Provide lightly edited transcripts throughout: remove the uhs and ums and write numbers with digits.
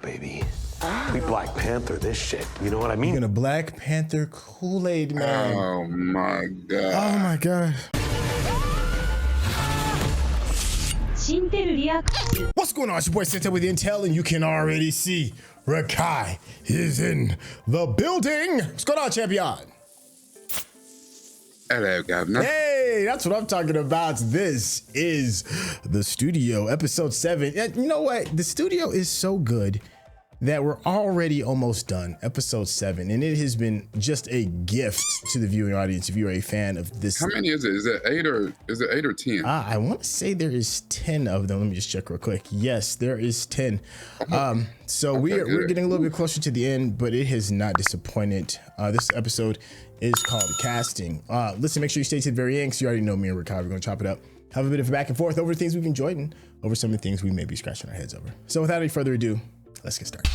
baby. We Black Panther this shit. You know what I mean? You're gonna Black Panther Kool-Aid Man. Oh my God. Oh my God. What's going on? It's your boy Seth with Intel, and you can already see Rakai is in the building. What's going on, champion? Hello, Governor. Hey, that's what I'm talking about. This is the studio, episode 7. You know what? The studio is so good that we're already almost done, episode 7, and it has been just a gift to the viewing audience if you're a fan of this. How many is it? Is it 8 or 10? I want to say there is 10 of them. Let me just check real quick. Yes, there is 10. So we're getting a little bit closer to the end, but it has not disappointed. This episode is called Casting. Listen, make sure you stay to the very end, because you already know me and Rick, we're going to chop it up. Have a bit of a back and forth over things we've enjoyed and over some of the things we may be scratching our heads over. So without any further ado, let's get started.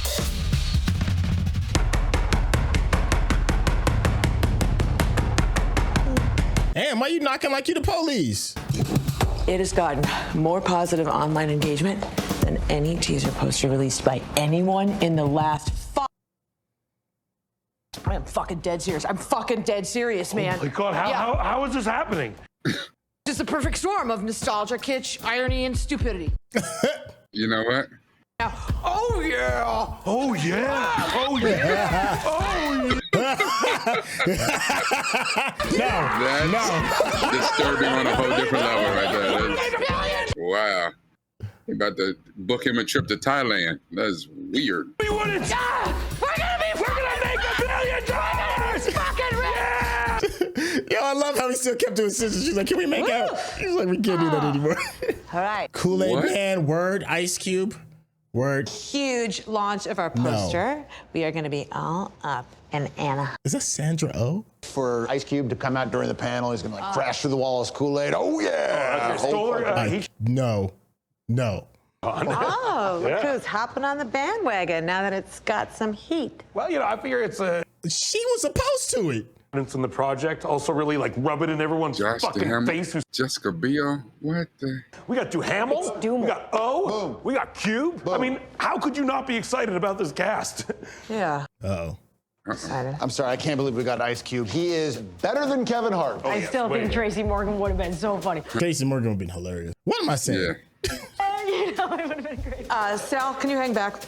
Damn, why you knocking like you the police? It has gotten more positive online engagement than any teaser poster released by anyone in the last I am fucking dead serious. I'm fucking dead serious, man. Oh my God, how is this happening? Just a perfect storm of nostalgia, kitsch, irony, and stupidity. You know what? Oh yeah! Oh yeah! Oh yeah! Oh yeah! That's disturbing on a whole different level right there. Wow. You about to book him a trip to Thailand. That's weird. We want it! Yeah! We're gonna make $1 billion! Fucking yeah! Yo, I love how he still kept to his sister. She's like, can we make out? He's like, we can't do that anymore. All right. Kool-Aid Man, word, Ice Cube. Word. Huge launch of our poster. No. We are going to be all up in Anna. Is that Sandra Oh? For Ice Cube to come out during the panel, he's going to crash through the wall as Kool-Aid. Oh yeah! No. Oh, look who's hopping on the bandwagon now that it's got some heat. Well, you know, I figure it's a... She was opposed to it. In the project, also really like rub it in everyone's fucking face. Jessica Biel, what the? We got Duhamel, we got O, boom. We got Cube. Boom. I mean, how could you not be excited about this cast? Yeah. Uh-oh. Excited. I'm sorry, I can't believe we got Ice Cube. He is better than Kevin Hart. I still think Tracy Morgan would have been so funny. Tracy Morgan would have been hilarious. What am I saying? You know, it would have been great. Sal, can you hang back?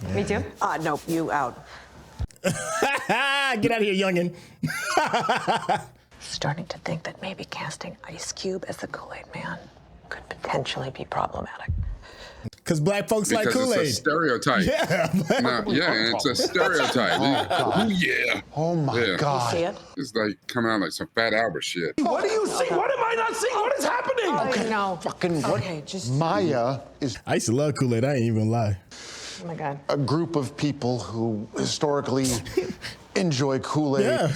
Yeah. Me too? Nope, you out. Get out of here, youngin'. Starting to think that maybe casting Ice Cube as the Kool-Aid Man could potentially be problematic. Because black folks like Kool-Aid. It's a stereotype. Yeah. It's a stereotype. Oh yeah. Oh my God. You see it? It's like coming out like some Fat Albert shit. What do you see? What am I not seeing? What is happening? Okay, no. Fucking what? Okay, just... Maya is... I used to love Kool-Aid. I ain't even lie. Oh my God. A group of people who historically enjoy Kool-Aid. Yeah.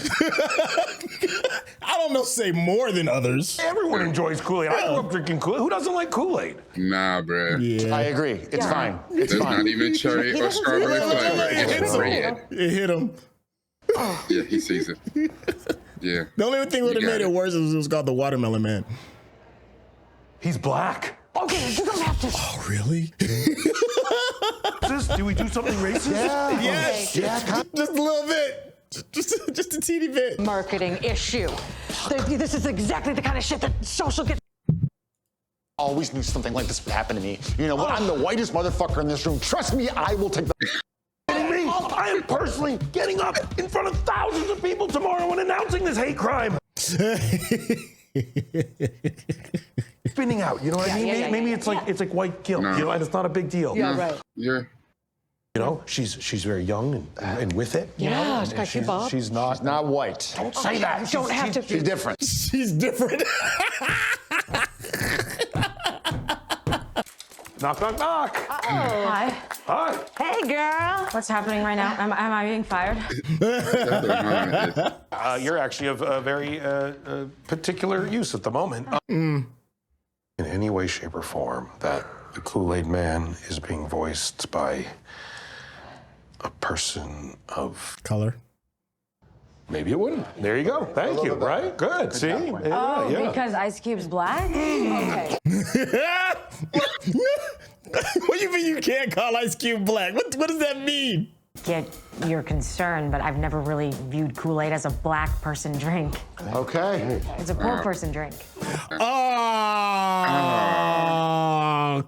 I don't know, say more than others. Everyone enjoys Kool-Aid. I grew up drinking Kool-Aid. Who doesn't like Kool-Aid? Nah, bro. Yeah. I agree. It's fine. It's There's fine. not even cherry or strawberry flavor. It's red. It hit him. Yeah, he sees it. Yeah. The only thing would have made it worse is it was called the Watermelon Man. He's black. Okay, you don't have to... Oh, really? Do we do something racist? Yeah. Yes. Yeah. Just a little bit. Just a teeny bit. Marketing issue. This is exactly the kind of shit that social gets... Always knew something like this would happen to me. You know what? I'm the whitest motherfucker in this room. Trust me, I will take the... Me? I am personally getting up in front of thousands of people tomorrow and announcing this hate crime. Spinning out, you know what I mean? Maybe it's like white guilt, you know, and it's not a big deal. Yeah, right. Yeah. You know, she's very young and with it. Yeah, she's got cute bob. She's not white. Don't say that. You don't have to... She's different. She's different. Knock, knock, knock. Uh-oh. Hi. Hi. Hey, girl. What's happening right now? Am I being fired? You're actually of very particular use at the moment. In any way, shape, or form, that the Kool-Aid Man is being voiced by a person of color. Maybe it wouldn't. There you go. Thank you. Right? Good. See? Oh, because Ice Cube's black? Okay. What do you mean you can't call Ice Cube black? What does that mean? Get your concern, but I've never really viewed Kool-Aid as a black person drink. Okay. It's a poor person drink. Oh,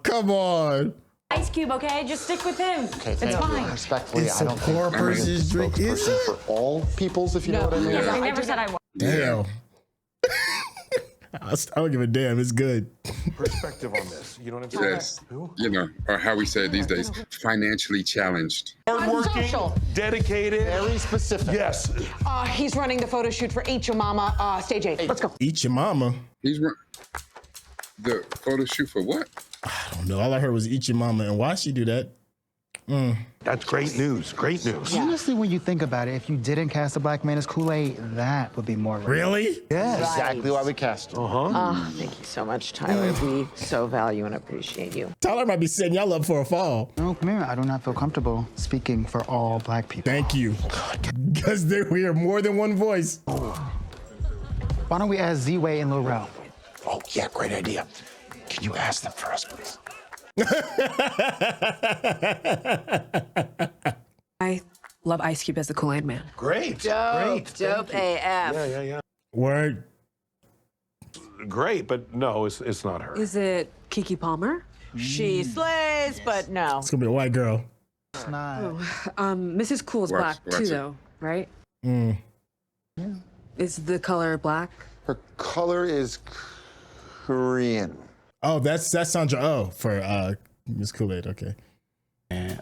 come on. Ice Cube, okay? Just stick with him. Okay, it's thank you. fine. Respectfully, It's I a don't poor think person's drink. Is spokesperson it? for all peoples, if you know what I mean. Yes, I never said I was. Damn. I don't give a damn. It's good. Perspective on this. You know what I'm saying? Yes. You know, or how we say it these days, financially challenged. Hardworking, dedicated. Very specific. Yes. He's running the photo shoot for Eat Your Mama, stage 8. Let's go. Eat your mama. He's the photo shoot for what? I don't know. All I heard was eat your mama. And why she do that? That's great news. Great news. Honestly, when you think about it, if you didn't cast a black man as Kool-Aid, that would be more real. Really? Yes. Exactly why we cast him. Thank you so much, Tyler. We so value and appreciate you. Tyler might be setting y'all up for a fall. No, come here. I do not feel comfortable speaking for all black people. Thank you. Because we are more than one voice. Why don't we ask Z-Way and Lil Rel? Oh, yeah, great idea. Can you ask them for us, please? I love Ice Cube as the Kool-Aid Man. Great. Dope AF. Yeah. Word. Great, but no, it's not her. Is it Keke Palmer? She slays, but no. It's going to be a white girl. It's not. Mrs. Cool's Watch black too, it. though, right? Mm. Is the color black? Her color is Korean. Oh, that's Sandra Oh for Miss Kool-Aid. Okay. And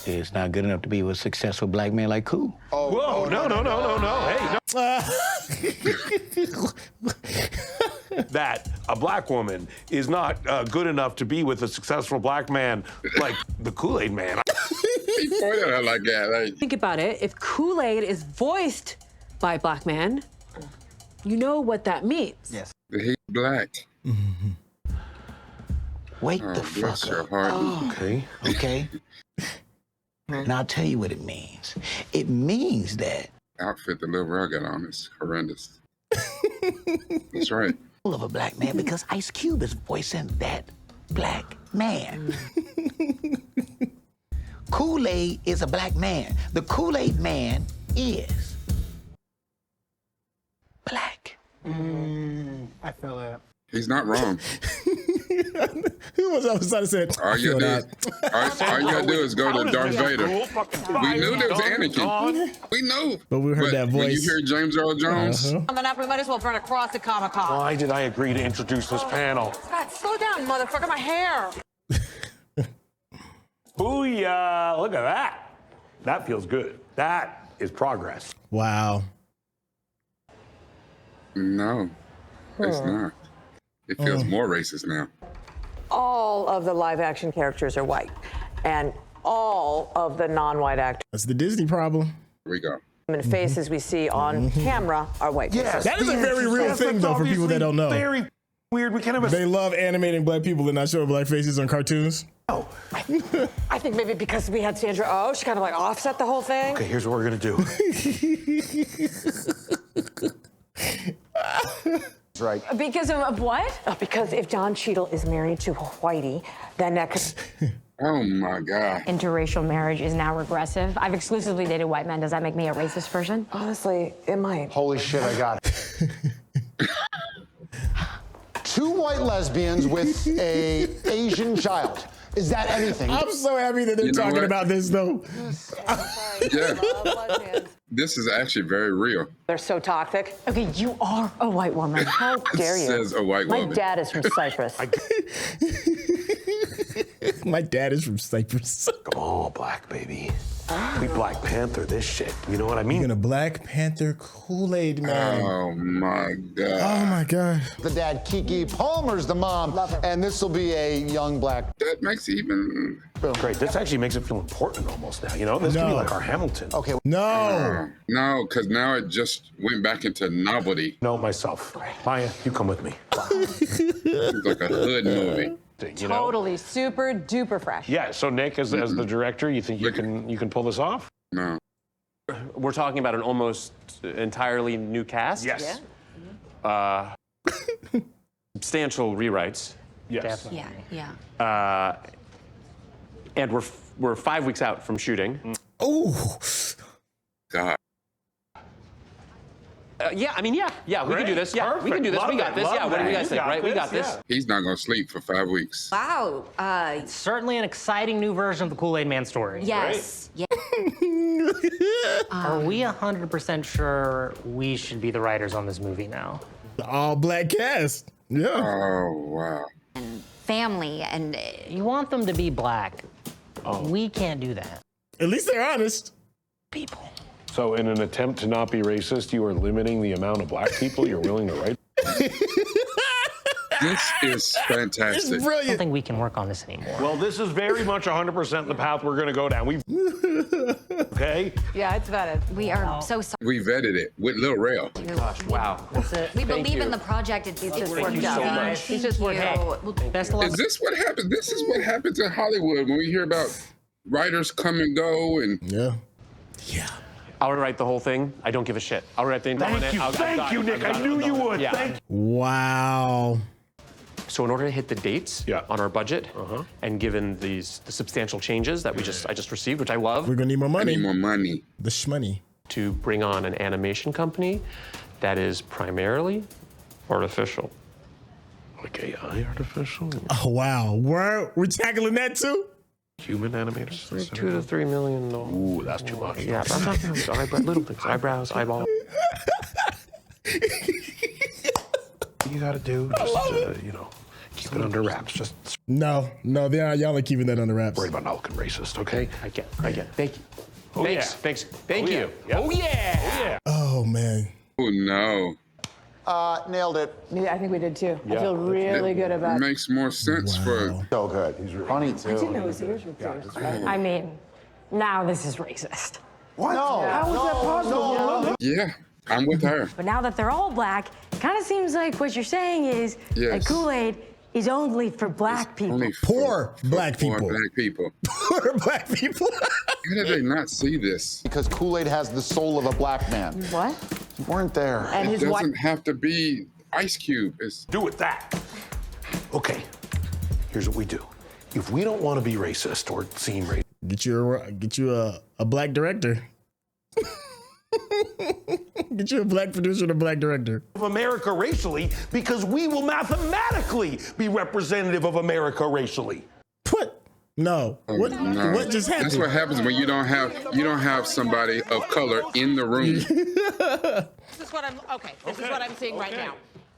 it's not good enough to be with a successful black man like Kool. Whoa, no. Hey, no. That a black woman is not good enough to be with a successful black man like the Kool-Aid Man. He pointed at her like that. Like, Think about it. If Kool-Aid is voiced by a black man, you know what that means. Yes. he's black. Wake Oh, the bless fuck your up. heart. Okay. Okay? And I'll tell you what it means. It means that Outfit the little Rel got on is horrendous. That's right. of a black man because Ice Cube is voicing that black man. Kool-Aid is a black man. The Kool-Aid Man is black. I feel that. He's not wrong. Who was I was trying to say? All you gotta do is go to Darth Vader. We knew there was Anakin. We knew. But we heard that When you voice. hear James Earl Jones, On the map, we might as well burn across the ComicCon. Why did I agree to introduce this panel? God, slow down, motherfucker, my hair. Booyah! Look at that. That feels good. That is progress. Wow. no, it's not. It feels more racist now. All of the live action characters are white, and all of the non-white actors That's the Disney problem. Here we go. and faces we see on camera are white. Yes. That is a very real thing, though, for people that don't know. Very weird. We can't have a. They love animating black people and not showing black faces on cartoons. I think maybe because we had Sandra Oh, she kind of like offset the whole thing. Okay, here's what we're gonna do. Right. Because of what? Because if Don Cheadle is married to a whitey, then that could... Oh my God. Interracial marriage is now regressive. I've exclusively dated white men. Does that make me a racist person? Honestly, it might. Holy shit, I got it. 2 white lesbians with a Asian child. Is that anything? I'm so happy that they're You know talking what? about this, though. Yeah. This is actually very real. They're so toxic. Okay, you are a white woman. How dare you? Says a white My woman. dad is from Cyprus. My dad is from Cyprus. Come on, black baby. We Black Panther this shit. You know what I mean? You're gonna Black Panther Kool-Aid Man. Oh my God. Oh my God. The dad, Keke Palmer's the mom, and this will be a young black. That makes even. Great. This actually makes it feel important almost now. You know, this could be No. like our Hamilton. Okay. No. No, because now it just went back into novelty. No, myself. Maya, you come with me. It's like a hood movie. You know? Totally super duper fresh. Yeah. So Nick, as the director, you think you can pull this off? No. We're talking about an almost entirely new cast. Yes. Substantial rewrites. Yes. Yeah, yeah. And we're 5 weeks out from shooting. Oh. God. Yeah, we can do this. Yeah, Perfect. we can do this. Love we got it. this. Love Yeah, what do you that. guys think, right? We got this. He's not gonna sleep for 5 weeks. Wow. Certainly an exciting new version of the Kool-Aid Man story. Yes. Yeah. Are we 100% sure we should be the writers on this movie now? The all-black cast. Yeah. Oh, wow. Family and You want them to be black. We can't do that. At least they're honest. People. So in an attempt to not be racist, you are limiting the amount of black people you're willing to write? This is fantastic. It's I don't brilliant. think we can work on this anymore. Well, this is very much 100% the path we're going to go down. Okay? Yeah, it's vetted. we are so sorry. We vetted it with Lil Rel. Gosh, wow. We believe you. in the project. It's just worked worked out. out. much. Thank It's just worked you. out. Well, Best of luck. Is this what happens? This is what happens in Hollywood when we hear about writers come and go and Yeah. Yeah. I'll write the whole thing. I don't give a shit. I'll write the entire Thank thing. you. I've Thank got you, it. Nick. I've got I it. knew I've you got it. would. Yeah. Thank Wow. So in order to hit the dates on our budget, and given the substantial changes that I just received, which I love, We're gonna need more I money. need more money. The shmoney. to bring on an animation company that is primarily artificial. Like AI artificial? Oh wow. We're tackling that too? Human animators? $2 to $3 million. Ooh, that's too much. Yeah, I'm talking about little things, eyebrows, eyeball. You got to do just, keep it under wraps. Just No, y'all are keeping that under wraps. worried about not looking racist, okay? I get. Thank you. Oh, Thanks. yeah. Thanks. Thank you. Yeah. Oh yeah. Oh man. Oh, no. Nailed it. I think we did too. I feel really good about it. Makes more sense for. So good. He's really funny too. I didn't know his ears were pierced. I mean, now this is racist. What? No. How is that possible? Yeah, I'm with her. But now that they're all black, it kind of seems like what you're saying is that Yes. Kool-Aid is only for black people. Only Poor black poor people. black people. Poor black people. How did they not see this? Because Kool-Aid has the soul of a black man. What? You weren't there. And It his wife. doesn't have to be Ice Cube. It's Do with that. Okay, here's what we do. If we don't want to be racist or seem racist, Get you a black director. Get you a black producer and a black director. of America racially, because we will mathematically be representative of America racially. What? No. What? no. What just happened? That's what happens when you don't have somebody of color in the room. This is what I'm seeing right now.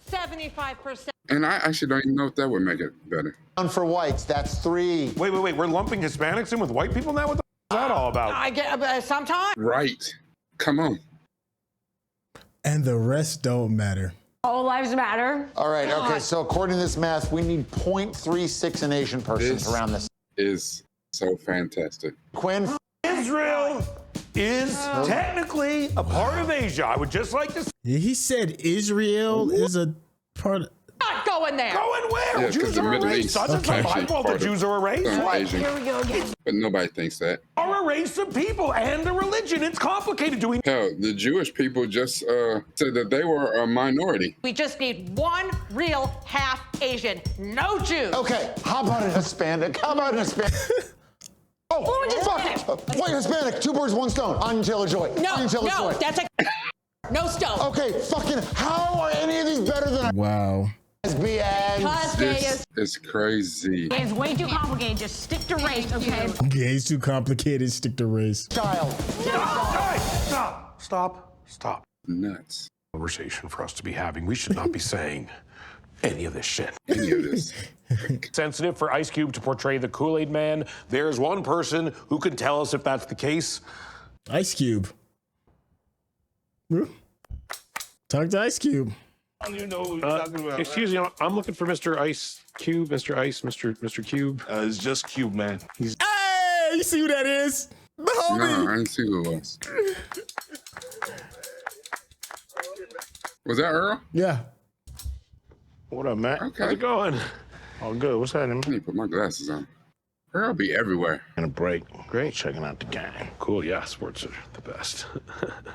75%. And I actually don't even know if that would make it better. One for whites. That's 3. Wait, we're lumping Hispanics in with white people now? What the is that all about? I get sometimes. Right. Come on. And the rest don't matter. All lives matter. All right. Okay. So according to this math, we need 0.36 an Asian person This around this. is so fantastic. Quinn. Israel is technically a part of Asia. I would just like to say. He said Israel is a part of. Not going there. Going where? Yeah, 'cause Jews the are a Middle race. East Doesn't is the actually Bible part the of Jews are a race? some What? Asian. Here we go again. But nobody thinks that. Are a race of people and a religion. It's complicated. Do we? Hell, the Jewish people just said that they were a minority. We just need one real half Asian. No Jews. Okay. How about an Hispanic? Oh, fuck. White Hispanic. 2 birds, 1 stone. Anya Taylor-Joy. Anya Taylor-Joy. That's a no stone. Okay, fucking, how are any of these better than Wow. lesbians? Because This is crazy. It's way too complicated. Just stick to race, okay? Yeah, it's too complicated. Stick to race. Child. Stop. Nuts. Conversation for us to be having. We should not be saying any of this shit. Any of this. Sensitive for Ice Cube to portray the Kool-Aid Man. There's one person who can tell us if that's the case. Ice Cube. Talk to Ice Cube. Excuse me, I'm looking for Mr. Ice Cube, Mr. Ice, Mr. Cube. It's just Cube, man. He's Hey, you see who that is? The homie. No, I didn't see who it was. Was that Earl? Yeah. what up, Matt? Okay. How's it going? All good. What's happening? I need to put my glasses on. Earl be everywhere. And a break. Great. Checking out the game. Cool, yeah, sports are the best.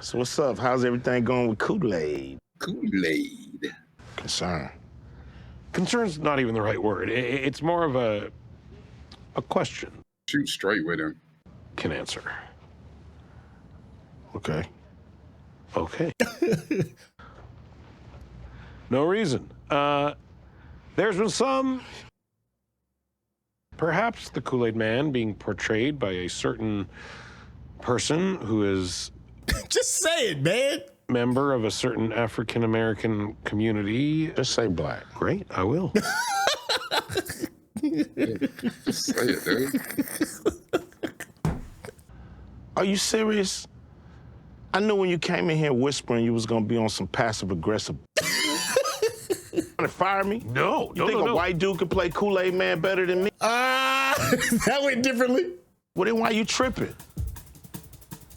So what's up? How's everything going with Kool-Aid? Kool-Aid. Concern. Concern's not even the right word. It's more of a question. Shoot straight with him. Can answer. Okay. Okay. No reason. There's been some, perhaps the Kool-Aid Man being portrayed by a certain person who is just say it, man. Member of a certain African-American community. Just say black. Great, I will. Just say it, dude. Are you serious? I knew when you came in here whispering you was gonna be on some passive aggressive. Trying to fire me? No, You think a white dude could play Kool-Aid Man better than me? That went differently. Well, then why you tripping?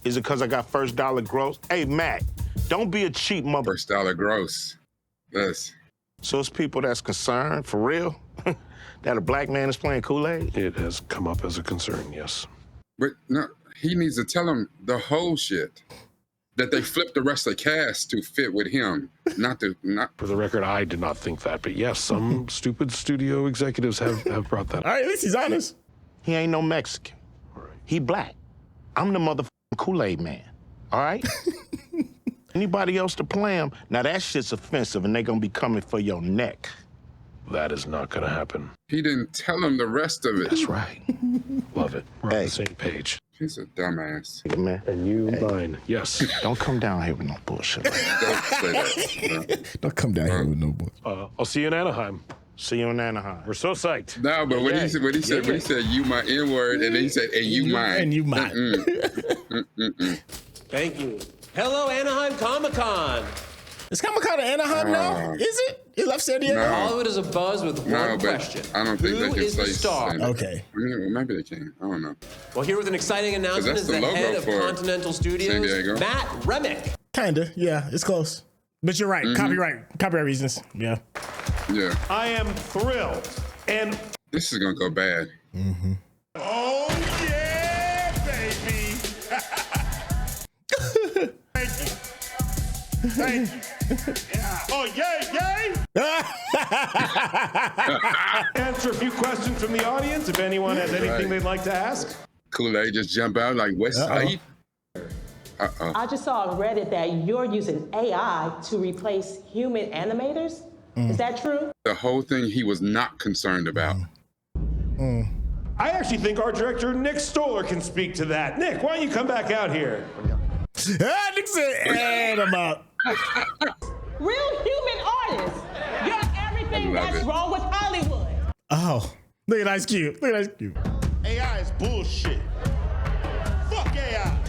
Is it because I got first dollar gross? Hey, Matt, don't be a cheap mother. First dollar gross. Yes. So it's people that's concerned, for real, that a black man is playing Kool-Aid? It has come up as a concern, yes. But no, he needs to tell him the whole shit. That they flipped the rest of the cast to fit with him, not. For the record, I did not think that, but yes, some stupid studio executives have brought that up. All right, at least he's honest. He ain't no Mexican. He black. I'm the motherfucking Kool-Aid Man, all right? Anybody else to play him, now that shit's offensive and they gonna be coming for your neck. That is not gonna happen. He didn't tell him the rest of it. That's right. Love it. We're on the same page. He's a dumbass. Man. And you mine. Yes. Don't come down here with no bullshit. Don't say that. Don't come down here with no bullshit. I'll see you in Anaheim. See you in Anaheim. We're so psyched. No, but when he said you my N-word, and then he said, and you mine. And you mine. Thank you. Hello, Anaheim ComicCon. Is ComicCon in Anaheim now? Is it? It left San Diego? Hollywood is abuzz with one question. I don't think Who they can is the say star? Okay. I mean, maybe they can. I don't know. Well, here with an exciting announcement that's is the the logo head of for Continental San Studios, Diego. Matt Remick. Kinda, yeah, it's close. But you're right, copyright reasons, yeah. Yeah. I am thrilled. And this is gonna go bad. Mm-hmm. oh yeah, baby. Thank you. Thank you. Yeah. Oh, yay. Answer a few questions from the audience if anyone has anything they'd like to ask. Kool-Aid just jump out like West Side. I just saw on Reddit that you're using AI to replace human animators. Is that true? The whole thing he was not concerned about. I actually think our director, Nick Stoller, can speak to that. Nick, why don't you come back out here? Nick said, and I'm out. Real human artists. You're everything that's wrong with Hollywood. Oh, look at Ice Cube. Look at Ice Cube. AI is bullshit. Fuck AI.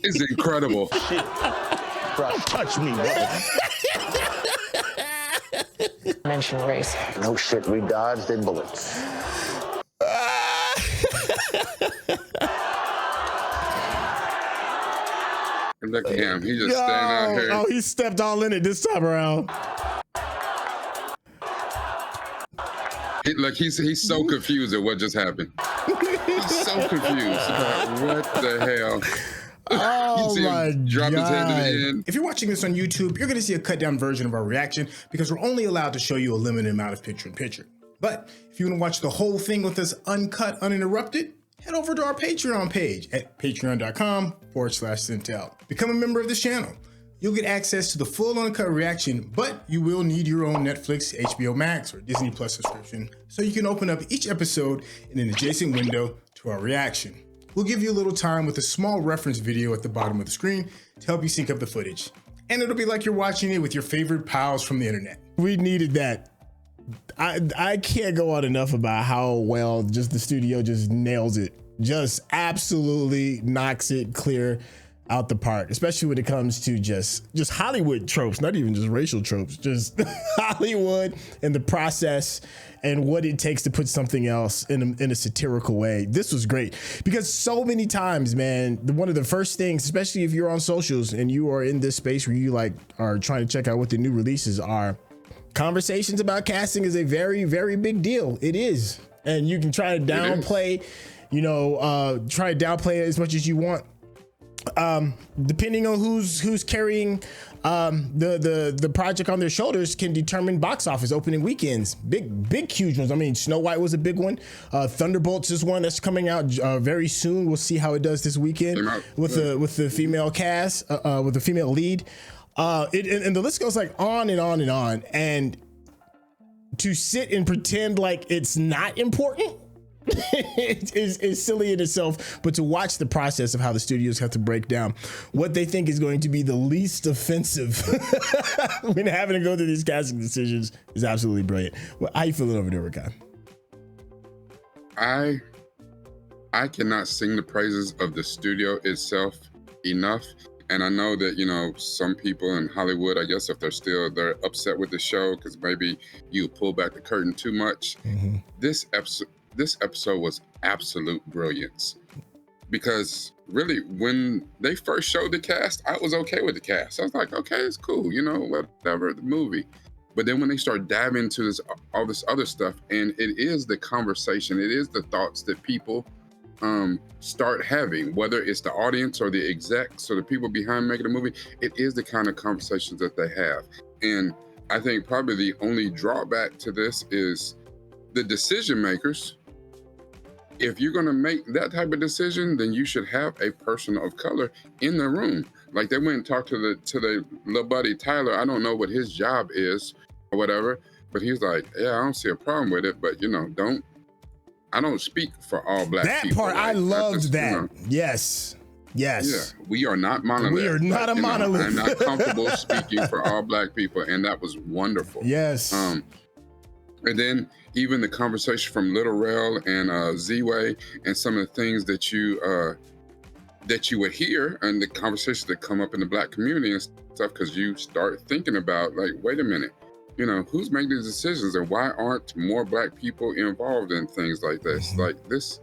It's incredible. Touch me, brother. Mention race. No shit, we dodged their bullets. Look at him. He just standing out here. Oh, he stepped all in it this time around. He's so confused at what just happened. He's so confused about what the hell. Oh my drop his head to the end. If you're watching this on YouTube, you're going to see a cut down version of our reaction because we're only allowed to show you a limited amount of picture-in-picture. But if you want to watch the whole thing with us uncut, uninterrupted, head over to our Patreon page at patreon.com/Centel. Become a member of this channel. You'll get access to the full uncut reaction, but you will need your own Netflix, HBO Max, or Disney Plus subscription so you can open up each episode in an adjacent window to our reaction. We'll give you a little time with a small reference video at the bottom of the screen to help you sync up the footage. And it'll be like you're watching it with your favorite pals from the internet. We needed that. I can't go on enough about how well just the studio just nails it. Just absolutely knocks it clear out the park, especially when it comes to just Hollywood tropes, not even just racial tropes, just Hollywood and the process and what it takes to put something else in a satirical way. This was great because so many times, man, one of the first things, especially if you're on socials and you are in this space where you are trying to check out what the new releases are, conversations about casting is a very, very big deal. It is. And you can try to downplay, try to downplay it as much as you want. depending on who's carrying the project on their shoulders can determine box office opening weekends. Big huge ones. I mean, Snow White was a big one. Thunderbolts is one that's coming out very soon. We'll see how it does this weekend with the female cast, with the female lead. And the list goes like on and on and on. And to sit and pretend like it's not important is silly in itself, but to watch the process of how the studios have to break down what they think is going to be the least offensive when having to go through these casting decisions is absolutely brilliant. Well, how you feeling over there, Rickon? I cannot sing the praises of the studio itself enough. And I know that, you know, some people in Hollywood, I guess if they're upset with the show because maybe you pull back the curtain too much. Mm-hmm. This episode was absolute brilliance, because really when they first showed the cast, I was okay with the cast. I was like, okay, it's cool, you know, whatever, the movie. But then when they start diving into all this other stuff, and it is the conversation, it is the thoughts that people start having, whether it's the audience or the execs or the people behind making the movie, it is the kind of conversations that they have. And I think probably the only drawback to this is the decision makers. If you're going to make that type of decision, then you should have a person of color in the room. Like they went and talked to the little buddy Tyler. I don't know what his job is or whatever, but he's like, yeah, I don't see a problem with it, but you know, I don't speak for all black people. That part, I loved that. You know, yes. Yeah, we are not monolith. We are not a monolith. I'm not comfortable speaking for all black people, and that was wonderful. Yes. And then even the conversation from Little Rel and Z-Way and some of the things that you would hear and the conversations that come up in the black community and stuff, because you start thinking about like, wait a minute, you know, who's making these decisions and why aren't more black people involved in things like this? Mm-hmm. Like this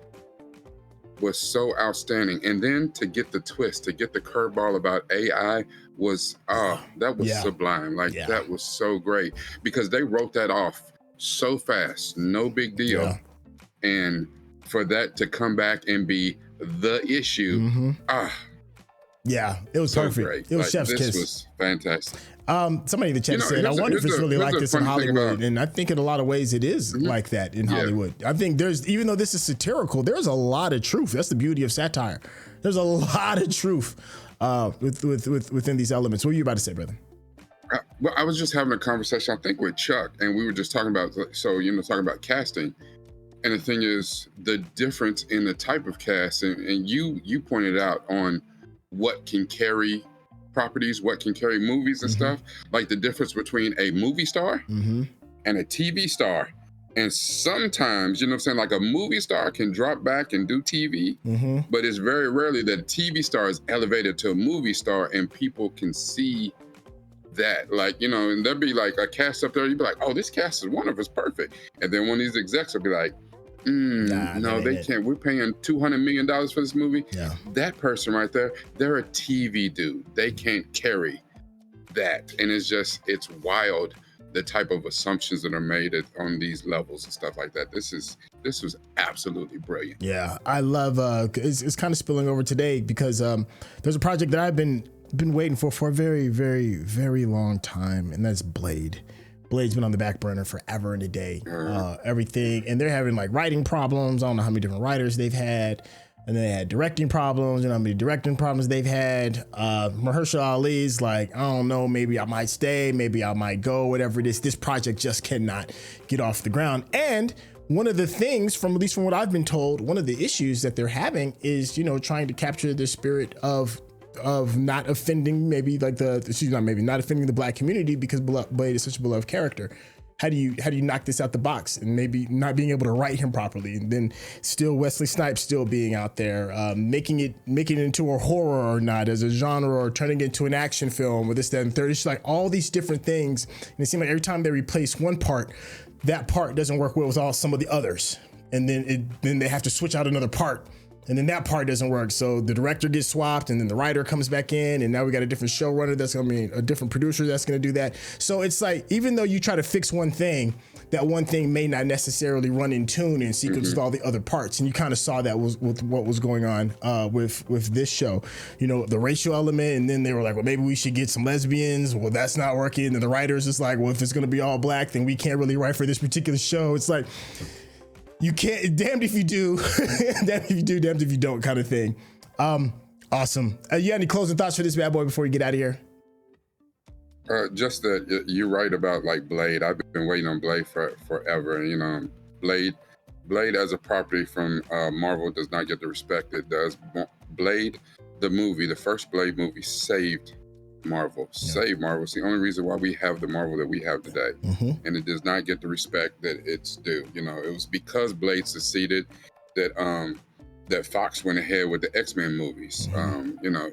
was so outstanding. And then to get the twist, to get the curveball about AI was, that was sublime. Like that was so great, because they wrote that off so fast, no big deal. Yeah. And for that to come back and be the issue, yeah, it was so perfect. Great. It was like, chef's this kiss. Was fantastic. Somebody in the chat said, I wonder if it's really like this in Hollywood. And I think in a lot of ways it is like that in Hollywood. I think even though this is satirical, there's a lot of truth. That's the beauty of satire. There's a lot of truth within these elements. What were you about to say, brother? Well, I was just having a conversation, I think, with Chuck, and we were just talking about, talking about casting. And the thing is, the difference in the type of cast, and you pointed out on what can carry properties, what can carry movies and stuff, like the difference between a movie star and a TV star. And sometimes, you know what I'm saying, like a movie star can drop back and do TV, but it's very rarely that a TV star is elevated to a movie star and people can see that, like, you know, and there'll be like a cast up there, you'd be like, oh, this cast is wonderful, it's perfect. And then one of these execs will be like, no, they can't. We're paying $200 million for this movie. Yeah. That person right there, they're a TV dude. They can't carry that. And it's wild, the type of assumptions that are made on these levels and stuff like that. This was absolutely brilliant. Yeah, I love, it's kind of spilling over today because there's a project that I've been waiting for a very, very, very long time, and that's Blade. Blade's been on the back burner forever and a day. Everything, and they're having like writing problems. I don't know how many different writers they've had, and then they had directing problems. You know how many directing problems they've had. Mahershala Ali's like, I don't know, maybe I might stay, maybe I might go, whatever it is. This project just cannot get off the ground. And one of the things, at least from what I've been told, one of the issues that they're having is, you know, trying to capture the spirit of not offending not offending the black community, because Blade is such a beloved character. How do you knock this out the box, and maybe not being able to write him properly, and then still Wesley Snipes still being out there, making it into a horror or not as a genre, or turning it into an action film or this, that, and third. It's like all these different things, and it seems like every time they replace one part, that part doesn't work well with some of the others, and then they have to switch out another part. And then that part doesn't work. So the director gets swapped, and then the writer comes back in, and now we got a different showrunner a different producer that's going to do that. So it's like, even though you try to fix one thing, that one thing may not necessarily run in tune in sequence with all the other parts. And you kind of saw that was with what was going on with this show. You know, the racial element, and then they were like, well, maybe we should get some lesbians. Well, that's not working. And the writers is like, well, if it's going to be all black, then we can't really write for this particular show. It's like, you can't, damned if you do, damned if you do, damned if you don't kind of thing. Awesome. You got any closing thoughts for this bad boy before you get out of here? Just that you're right about like Blade. I've been waiting on Blade forever. You know, Blade as a property from Marvel does not get the respect it does. Blade, the movie, the first Blade movie saved Marvel. Saved Marvel. It's the only reason why we have the Marvel that we have today. And it does not get the respect that it's due. You know, it was because Blade succeeded that that Fox went ahead with the X-Men movies. You know,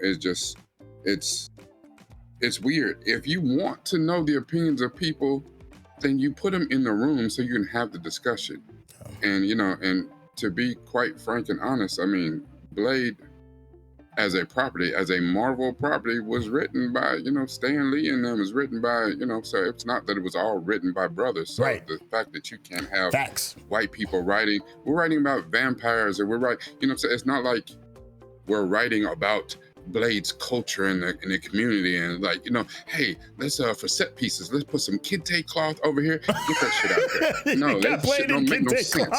it's weird. If you want to know the opinions of people, then you put them in the room so you can have the discussion. And, you know, and to be quite frank and honest, I mean, Blade as a property, as a Marvel property, was written by, you know, Stan Lee and them, was written by, you know, so it's not that it was all written by brothers. So the fact that you can't have white people writing, we're writing about vampires, or we're writing, you know, so it's not like we're writing about Blade's culture in the community, and like, you know, hey, let's for set pieces, let's put some kente cloth over here. Get that shit out there. No, that shit don't make no sense.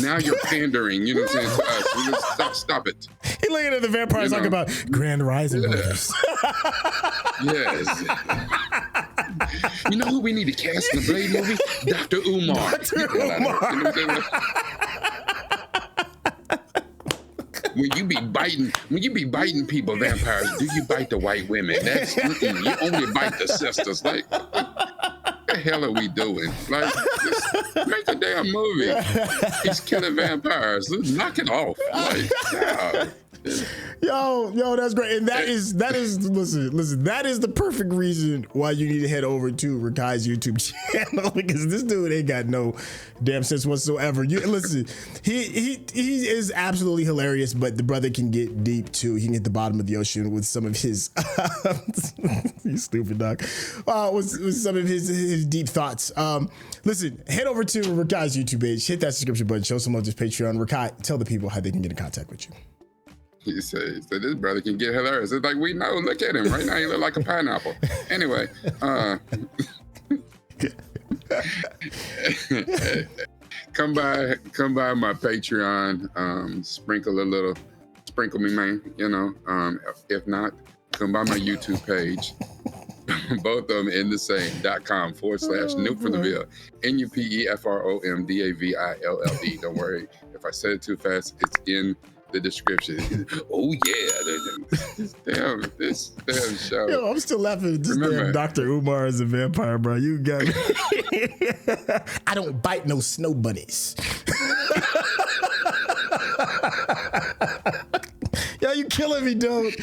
Now you're pandering, you know what I'm saying, to us. Stop it. He looking at the vampires talking about Grand Rising movies. Yes. You know who we need to cast in the Blade movie? Dr. Umar. Dr. Umar. You know what I'm saying? When you be biting people, vampires, do you bite the white women? That's you only bite the sisters. Like, what the hell are we doing? Like, just make a damn movie. He's killing vampires. Let's knock it off. Like, God. Yo, that's great. And that is listen, that is the perfect reason why you need to head over to Rakai's YouTube channel, because this dude ain't got no damn sense whatsoever. You listen, he is absolutely hilarious, but the brother can get deep too. He can hit the bottom of the ocean with some of his you stupid dog. With some of his deep thoughts. Listen, head over to Rakai's YouTube page, hit that subscription button, show some love to Patreon. Rakai, tell the people how they can get in contact with you. He said this brother can get hilarious. It's like, we know, look at him right now. He look like a pineapple. Anyway, come by my Patreon, sprinkle me, man, you know. If not, come by my YouTube page. Both of them in the same .com/Nuke from the Ville. NUPEFROMDAVILLE. Don't worry. If I said it too fast, it's in the description. Oh yeah, damn show. Yo, I'm still laughing at this damn Dr. Umar as a vampire, bro. You got me. I don't bite no snow bunnies. Yo, you killing me, dude.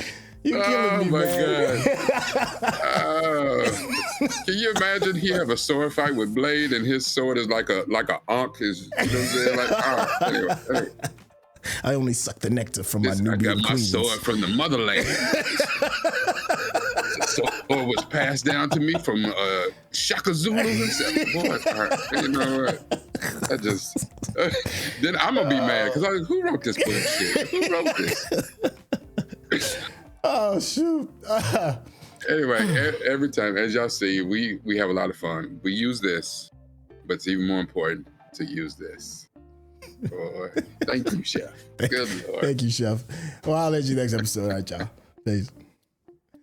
You killing me, man. God. Can you imagine he have a sword fight with Blade and his sword is like a ankh? Is, you know what I'm saying? Like, anyway. I only suck the nectar from my Nubian queens. I got my sword from the motherland. The sword was passed down to me from Shaka Zulu himself. Boy, you know what? I just then I'm gonna be mad because I was like, who wrote this bullshit? Who wrote this? Oh shoot. Anyway, every time, as y'all see, we have a lot of fun. We use this, but it's even more important to use this. Boy, thank you, Chef. Good Lord. Thank you, Chef. Well, I'll let you next episode. All right, y'all. Peace.